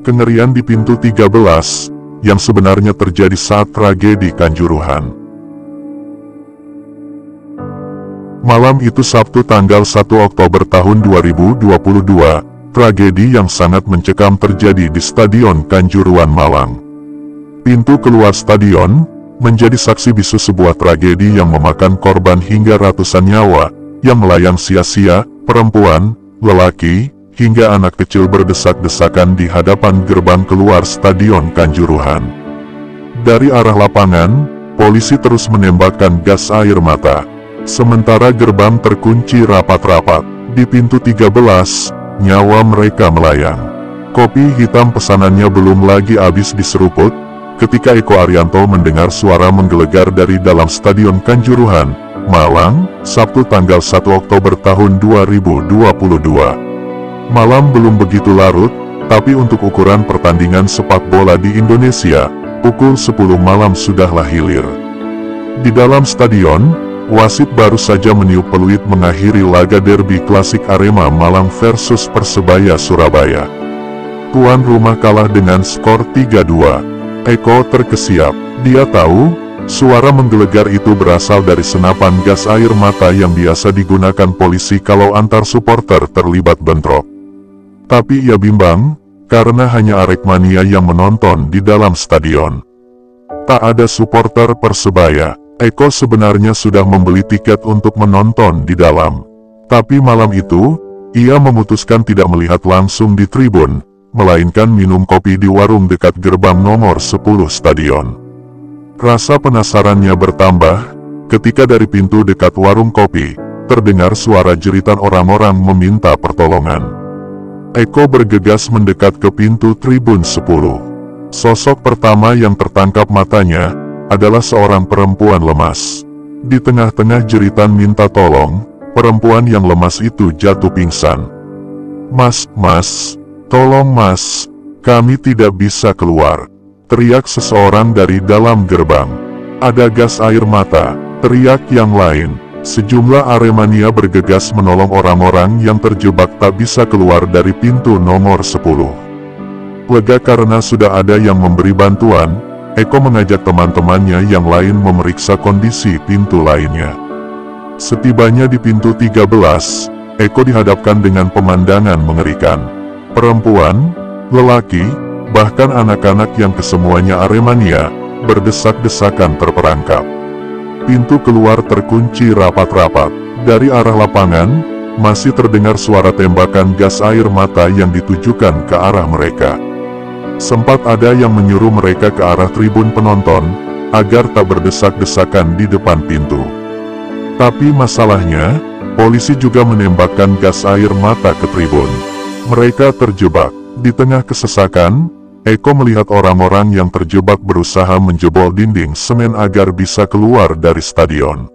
Kengerian di pintu 13, yang sebenarnya terjadi saat tragedi Kanjuruhan. Malam itu Sabtu tanggal 1 Oktober tahun 2022, tragedi yang sangat mencekam terjadi di Stadion Kanjuruhan Malang. Pintu keluar stadion menjadi saksi bisu sebuah tragedi yang memakan korban hingga ratusan nyawa, yang melayang sia-sia, perempuan, lelaki, hingga anak kecil berdesak-desakan di hadapan gerbang keluar Stadion Kanjuruhan. Dari arah lapangan, polisi terus menembakkan gas air mata. Sementara gerbang terkunci rapat-rapat, di pintu 13, nyawa mereka melayang. Kopi hitam pesanannya belum lagi habis diseruput, ketika Eko Arianto mendengar suara menggelegar dari dalam Stadion Kanjuruhan, Malang, Sabtu tanggal 1 Oktober tahun 2022. Malam belum begitu larut, tapi untuk ukuran pertandingan sepak bola di Indonesia, pukul 10 malam sudahlah hilir. Di dalam stadion, wasit baru saja meniup peluit mengakhiri laga derby klasik Arema Malang versus Persebaya Surabaya. Tuan rumah kalah dengan skor 3-2. Eko terkesiap. Dia tahu, suara menggelegar itu berasal dari senapan gas air mata yang biasa digunakan polisi kalau antar supporter terlibat bentrok. Tapi ia bimbang, karena hanya Arekmania yang menonton di dalam stadion. Tak ada supporter Persebaya. Eko sebenarnya sudah membeli tiket untuk menonton di dalam. Tapi malam itu, ia memutuskan tidak melihat langsung di tribun, melainkan minum kopi di warung dekat gerbang nomor 10 stadion. Rasa penasarannya bertambah, ketika dari pintu dekat warung kopi, terdengar suara jeritan orang-orang meminta pertolongan. Eko bergegas mendekat ke pintu tribun 10. Sosok pertama yang tertangkap matanya adalah seorang perempuan lemas. Di tengah-tengah jeritan minta tolong, perempuan yang lemas itu jatuh pingsan. Mas, tolong mas, kami tidak bisa keluar," teriak seseorang dari dalam gerbang. "Ada gas air mata," teriak yang lain. Sejumlah Aremania bergegas menolong orang-orang yang terjebak tak bisa keluar dari pintu nomor 10. Lega karena sudah ada yang memberi bantuan, Eko mengajak teman-temannya yang lain memeriksa kondisi pintu lainnya. Setibanya di pintu 13, Eko dihadapkan dengan pemandangan mengerikan. Perempuan, lelaki, bahkan anak-anak yang kesemuanya Aremania, berdesak-desakan terperangkap. Pintu keluar terkunci rapat-rapat. Dari arah lapangan, masih terdengar suara tembakan gas air mata yang ditujukan ke arah mereka. Sempat ada yang menyuruh mereka ke arah tribun penonton, agar tak berdesak-desakan di depan pintu. Tapi masalahnya, polisi juga menembakkan gas air mata ke tribun. Mereka terjebak. Di tengah kesesakan, Eko melihat orang-orang yang terjebak berusaha menjebol dinding semen agar bisa keluar dari stadion.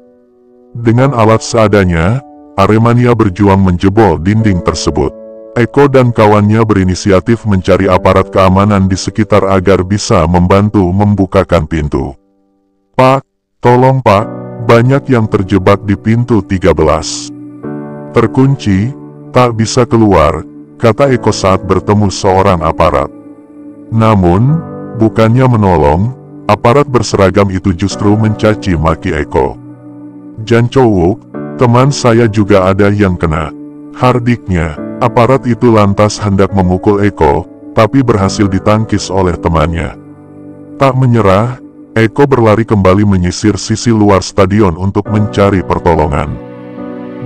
Dengan alat seadanya, Aremania berjuang menjebol dinding tersebut. Eko dan kawannya berinisiatif mencari aparat keamanan di sekitar agar bisa membantu membukakan pintu. "Pak, tolong pak, banyak yang terjebak di pintu 13. Terkunci, tak bisa keluar," kata Eko saat bertemu seorang aparat. Namun, bukannya menolong, aparat berseragam itu justru mencaci maki Eko. "Jan Cowok, teman saya juga ada yang kena," hardiknya. Aparat itu lantas hendak memukul Eko, tapi berhasil ditangkis oleh temannya. Tak menyerah, Eko berlari kembali menyisir sisi luar stadion untuk mencari pertolongan.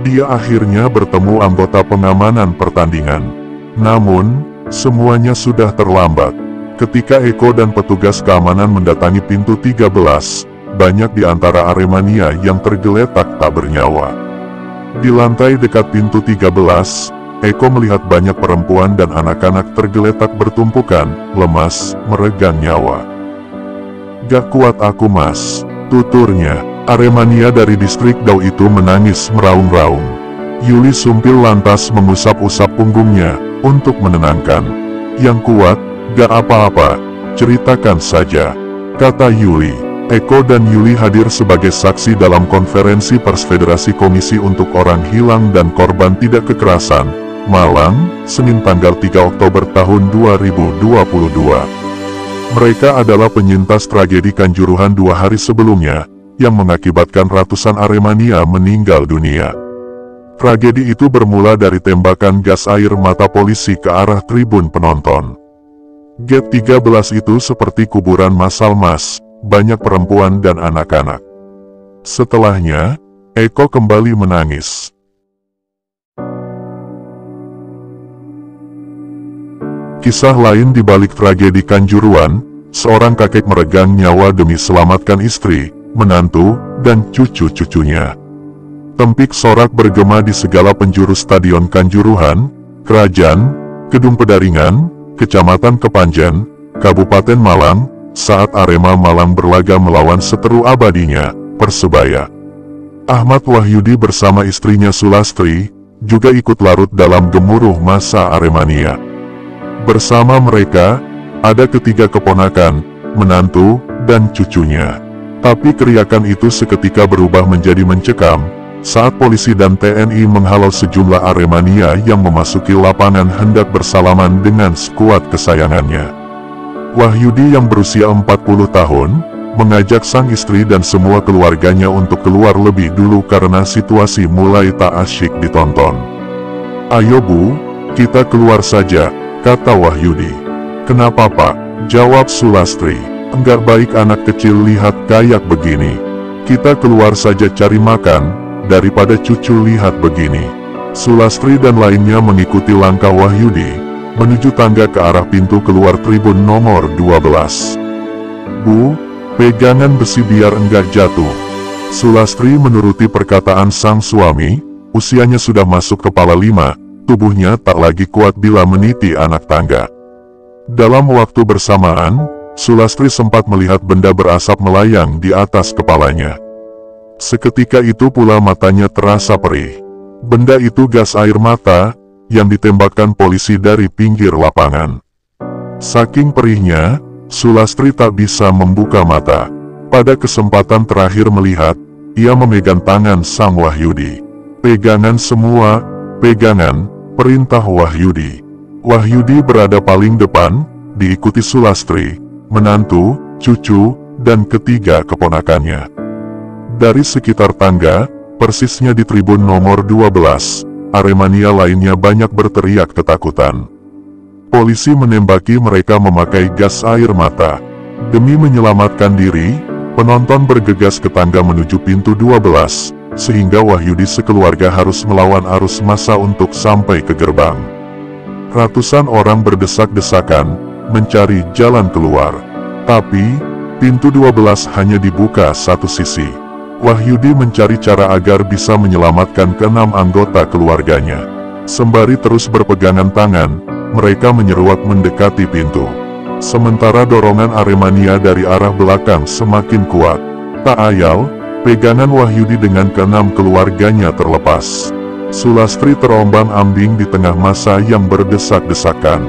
Dia akhirnya bertemu anggota pengamanan pertandingan. Namun, semuanya sudah terlambat. Ketika Eko dan petugas keamanan mendatangi pintu 13, banyak di antara Aremania yang tergeletak tak bernyawa. Di lantai dekat pintu 13, Eko melihat banyak perempuan dan anak-anak tergeletak bertumpukan, lemas, meregang nyawa. "Gak kuat aku mas," tuturnya. Aremania dari distrik Dau itu menangis meraung-raung. Yuli Sumpil lantas mengusap-usap punggungnya, untuk menenangkan. "Yang kuat, gak apa-apa, ceritakan saja," kata Yuli. Eko dan Yuli hadir sebagai saksi dalam konferensi pers Federasi Komisi untuk Orang Hilang dan Korban Tidak Kekerasan, Malang, Senin tanggal 3 Oktober tahun 2022. Mereka adalah penyintas tragedi Kanjuruhan 2 hari sebelumnya, yang mengakibatkan ratusan Aremania meninggal dunia. Tragedi itu bermula dari tembakan gas air mata polisi ke arah tribun penonton. Gate 13 itu seperti kuburan massal mas, banyak perempuan dan anak-anak. Setelahnya, Eko kembali menangis. Kisah lain di balik tragedi Kanjuruhan, seorang kakek meregang nyawa demi selamatkan istri, menantu, dan cucu-cucunya. Tempik sorak bergema di segala penjuru Stadion Kanjuruhan, Kerajaan, Kedung Pedaringan, Kecamatan Kepanjen, Kabupaten Malang, saat Arema Malang berlaga melawan seteru abadinya, Persebaya. Ahmad Wahyudi bersama istrinya Sulastri, juga ikut larut dalam gemuruh masa Aremania. Bersama mereka, ada ketiga keponakan, menantu, dan cucunya. Tapi keriakan itu seketika berubah menjadi mencekam, saat polisi dan TNI menghalau sejumlah Aremania yang memasuki lapangan hendak bersalaman dengan skuad kesayangannya. Wahyudi yang berusia 40 tahun, mengajak sang istri dan semua keluarganya untuk keluar lebih dulu karena situasi mulai tak asyik ditonton. "Ayo Bu, kita keluar saja," kata Wahyudi. "Kenapa Pak?" jawab Sulastri. "Enggak baik anak kecil lihat kayak begini. Kita keluar saja cari makan, daripada cucu lihat begini." Sulastri dan lainnya mengikuti langkah Wahyudi, menuju tangga ke arah pintu keluar tribun nomor 12. "Bu, pegangan besi biar enggak jatuh." Sulastri menuruti perkataan sang suami, usianya sudah masuk kepala 5, tubuhnya tak lagi kuat bila meniti anak tangga. Dalam waktu bersamaan, Sulastri sempat melihat benda berasap melayang di atas kepalanya. Seketika itu pula matanya terasa perih. Benda itu gas air mata, yang ditembakkan polisi dari pinggir lapangan. Saking perihnya, Sulastri tak bisa membuka mata. Pada kesempatan terakhir melihat, ia memegang tangan sang Wahyudi. "Pegangan semua, pegangan," perintah Wahyudi. Wahyudi berada paling depan, diikuti Sulastri, menantu, cucu, dan ketiga keponakannya. Dari sekitar tangga, persisnya di tribun nomor 12, Aremania lainnya banyak berteriak ketakutan. Polisi menembaki mereka memakai gas air mata. Demi menyelamatkan diri, penonton bergegas ke tangga menuju pintu 12, sehingga Wahyudi sekeluarga harus melawan arus massa untuk sampai ke gerbang. Ratusan orang berdesak-desakan, mencari jalan keluar. Tapi, pintu 12 hanya dibuka satu sisi. Wahyudi mencari cara agar bisa menyelamatkan ke-6 anggota keluarganya. Sembari terus berpegangan tangan, mereka menyeruak mendekati pintu. Sementara dorongan Aremania dari arah belakang semakin kuat. Tak ayal, pegangan Wahyudi dengan ke-6 keluarganya terlepas. Sulastri terombang-ambing di tengah massa yang berdesak-desakan.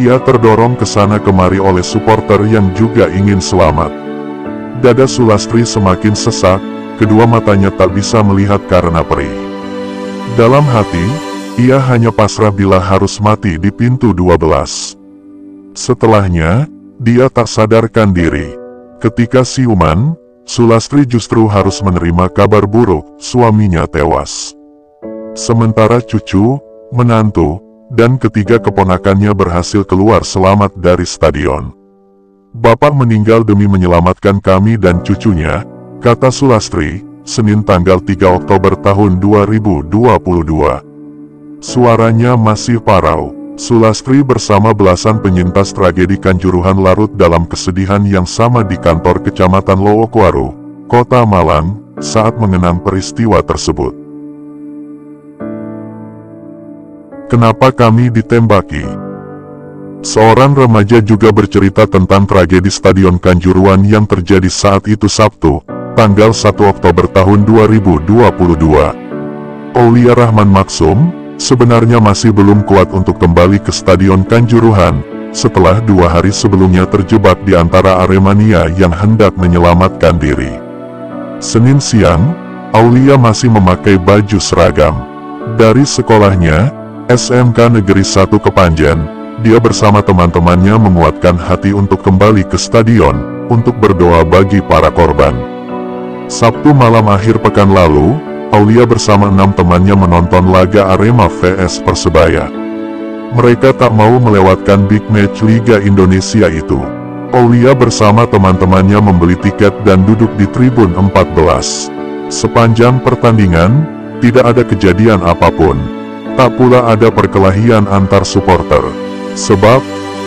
Ia terdorong ke sana kemari oleh supporter yang juga ingin selamat. Dada Sulastri semakin sesak, kedua matanya tak bisa melihat karena perih. Dalam hati, ia hanya pasrah bila harus mati di pintu 12. Setelahnya, dia tak sadarkan diri. Ketika siuman, Sulastri justru harus menerima kabar buruk, suaminya tewas. Sementara cucu, menantu, dan ketiga keponakannya berhasil keluar selamat dari stadion. "Bapak meninggal demi menyelamatkan kami dan cucunya," kata Sulastri, Senin tanggal 3 Oktober tahun 2022. Suaranya masih parau. Sulastri bersama belasan penyintas tragedi Kanjuruhan larut dalam kesedihan yang sama di kantor Kecamatan Lowokwaru, Kota Malang, saat mengenang peristiwa tersebut. "Kenapa kami ditembaki?" Seorang remaja juga bercerita tentang tragedi Stadion Kanjuruhan yang terjadi saat itu Sabtu, tanggal 1 Oktober tahun 2022. Aulia Rahman Maksum, sebenarnya masih belum kuat untuk kembali ke Stadion Kanjuruhan, setelah 2 hari sebelumnya terjebak di antara Aremania yang hendak menyelamatkan diri. Senin siang, Aulia masih memakai baju seragam. Dari sekolahnya, SMK Negeri 1 Kepanjen, dia bersama teman-temannya menguatkan hati untuk kembali ke stadion, untuk berdoa bagi para korban. Sabtu malam akhir pekan lalu, Aulia bersama 6 temannya menonton laga Arema vs Persebaya. Mereka tak mau melewatkan big match Liga Indonesia itu. Aulia bersama teman-temannya membeli tiket dan duduk di tribun 14. Sepanjang pertandingan, tidak ada kejadian apapun. Tak pula ada perkelahian antar supporter. Sebab,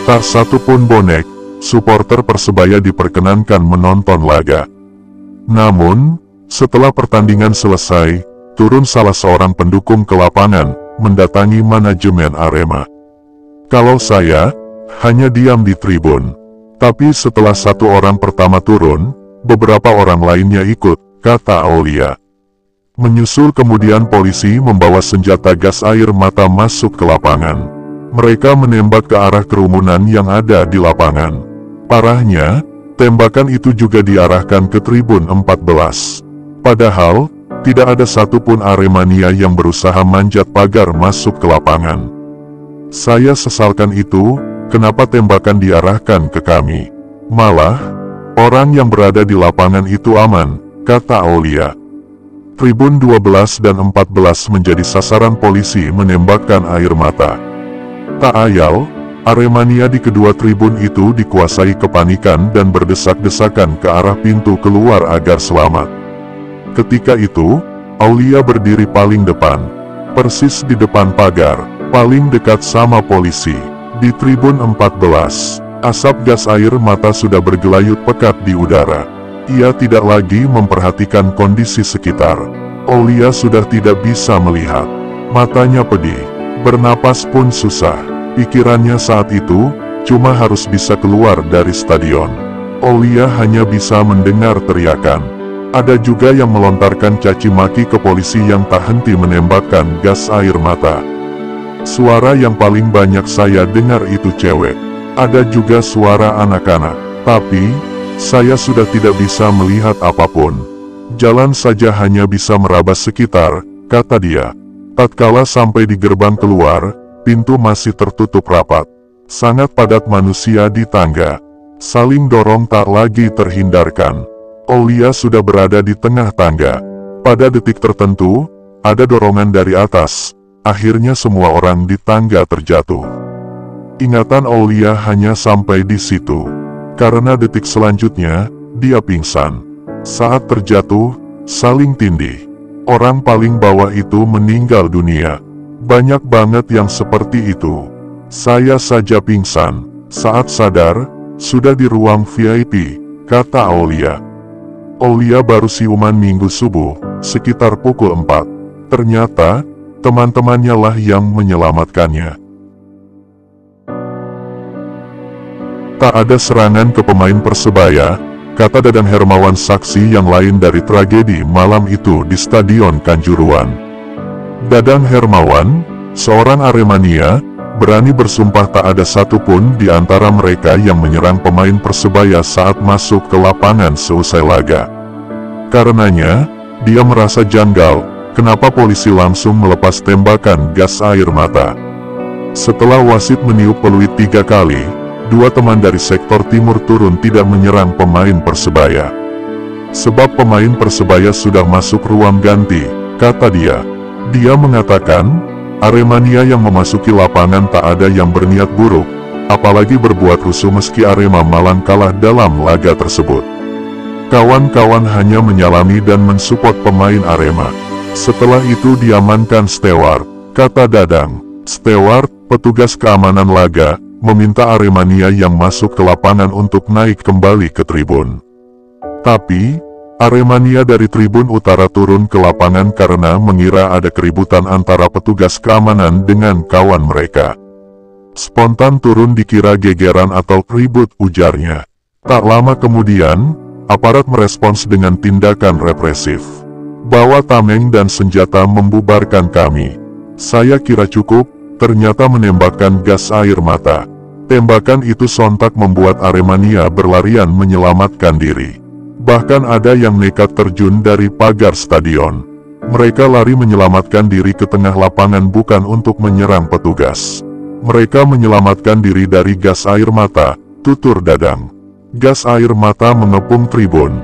tak satu pun bonek, supporter Persebaya diperkenankan menonton laga. Namun, setelah pertandingan selesai, turun salah seorang pendukung ke lapangan, mendatangi manajemen Arema. Kalau saya, hanya diam di tribun. Tapi setelah satu orang pertama turun, beberapa orang lainnya ikut, kata Aulia. Menyusul kemudian polisi membawa senjata gas air mata masuk ke lapangan. Mereka menembak ke arah kerumunan yang ada di lapangan. Parahnya, tembakan itu juga diarahkan ke tribun 14. Padahal, tidak ada satupun Aremania yang berusaha manjat pagar masuk ke lapangan. Saya sesalkan itu, kenapa tembakan diarahkan ke kami? Malah, orang yang berada di lapangan itu aman, kata Aulia. Tribun 12 dan 14 menjadi sasaran polisi menembakkan air mata. Tak ayal, Aremania di kedua tribun itu dikuasai kepanikan dan berdesak-desakan ke arah pintu keluar agar selamat. Ketika itu, Aulia berdiri paling depan, persis di depan pagar, paling dekat sama polisi. Di tribun 14, asap gas air mata sudah bergelayut pekat di udara. Ia tidak lagi memperhatikan kondisi sekitar. Aulia sudah tidak bisa melihat. Matanya pedih, bernapas pun susah. Pikirannya saat itu, cuma harus bisa keluar dari stadion. Aulia hanya bisa mendengar teriakan. Ada juga yang melontarkan caci maki ke polisi yang tak henti menembakkan gas air mata. Suara yang paling banyak saya dengar itu cewek. Ada juga suara anak-anak. Tapi, saya sudah tidak bisa melihat apapun. Jalan saja hanya bisa meraba sekitar, kata dia. Tatkala sampai di gerbang keluar, pintu masih tertutup rapat. Sangat padat manusia di tangga. Saling dorong tak lagi terhindarkan. Aulia sudah berada di tengah tangga. Pada detik tertentu, ada dorongan dari atas. Akhirnya semua orang di tangga terjatuh. Ingatan Aulia hanya sampai di situ. Karena detik selanjutnya, dia pingsan. Saat terjatuh, saling tindih. Orang paling bawah itu meninggal dunia. Banyak banget yang seperti itu. Saya saja pingsan. Saat sadar, sudah di ruang VIP, kata Aulia. Aulia baru siuman minggu subuh, sekitar pukul 4. Ternyata, teman-temannya lah yang menyelamatkannya. Tak ada serangan ke pemain Persebaya, kata Dadang Hermawan, saksi yang lain dari tragedi malam itu di Stadion Kanjuruhan. Dadang Hermawan, seorang Aremania, berani bersumpah tak ada satupun di antara mereka yang menyerang pemain Persebaya saat masuk ke lapangan seusai laga. Karenanya, dia merasa janggal, kenapa polisi langsung melepas tembakan gas air mata. Setelah wasit meniup peluit 3 kali, 2 teman dari sektor timur turun tidak menyerang pemain Persebaya. Sebab pemain Persebaya sudah masuk ruang ganti, kata dia. Dia mengatakan, Aremania yang memasuki lapangan tak ada yang berniat buruk, apalagi berbuat rusuh meski Arema malang kalah dalam laga tersebut. Kawan-kawan hanya menyalami dan mensupport pemain Arema. Setelah itu diamankan steward, kata Dadang. Steward, petugas keamanan laga, meminta Aremania yang masuk ke lapangan untuk naik kembali ke tribun. Tapi, Aremania dari tribun utara turun ke lapangan karena mengira ada keributan antara petugas keamanan dengan kawan mereka. Spontan turun dikira gegeran atau ribut, ujarnya. Tak lama kemudian, aparat merespons dengan tindakan represif. Bawa tameng dan senjata membubarkan kami. Saya kira cukup, ternyata menembakkan gas air mata. Tembakan itu sontak membuat Aremania berlarian menyelamatkan diri. Bahkan ada yang nekat terjun dari pagar stadion. Mereka lari menyelamatkan diri ke tengah lapangan bukan untuk menyerang petugas. Mereka menyelamatkan diri dari gas air mata, tutur Dadang. Gas air mata mengepung tribun.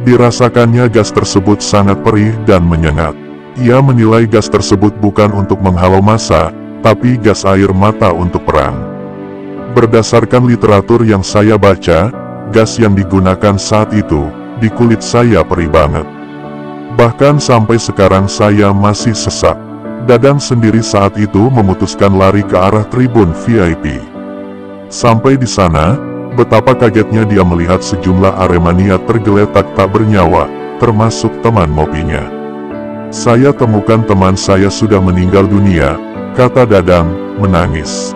Dirasakannya gas tersebut sangat perih dan menyengat. Ia menilai gas tersebut bukan untuk menghalau massa, tapi gas air mata untuk perang. Berdasarkan literatur yang saya baca, gas yang digunakan saat itu, di kulit saya perih banget. Bahkan sampai sekarang saya masih sesak. Dadang sendiri saat itu memutuskan lari ke arah tribun VIP. Sampai di sana, betapa kagetnya dia melihat sejumlah Aremania tergeletak tak bernyawa, termasuk teman ngopinya. Saya temukan teman saya sudah meninggal dunia, kata Dadang, menangis.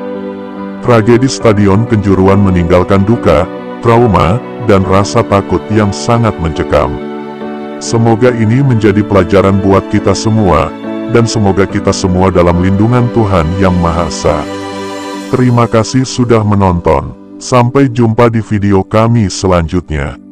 Tragedi Stadion Kanjuruhan meninggalkan duka, trauma, dan rasa takut yang sangat mencekam. Semoga ini menjadi pelajaran buat kita semua, dan semoga kita semua dalam lindungan Tuhan Yang Maha Esa. Terima kasih sudah menonton. Sampai jumpa di video kami selanjutnya.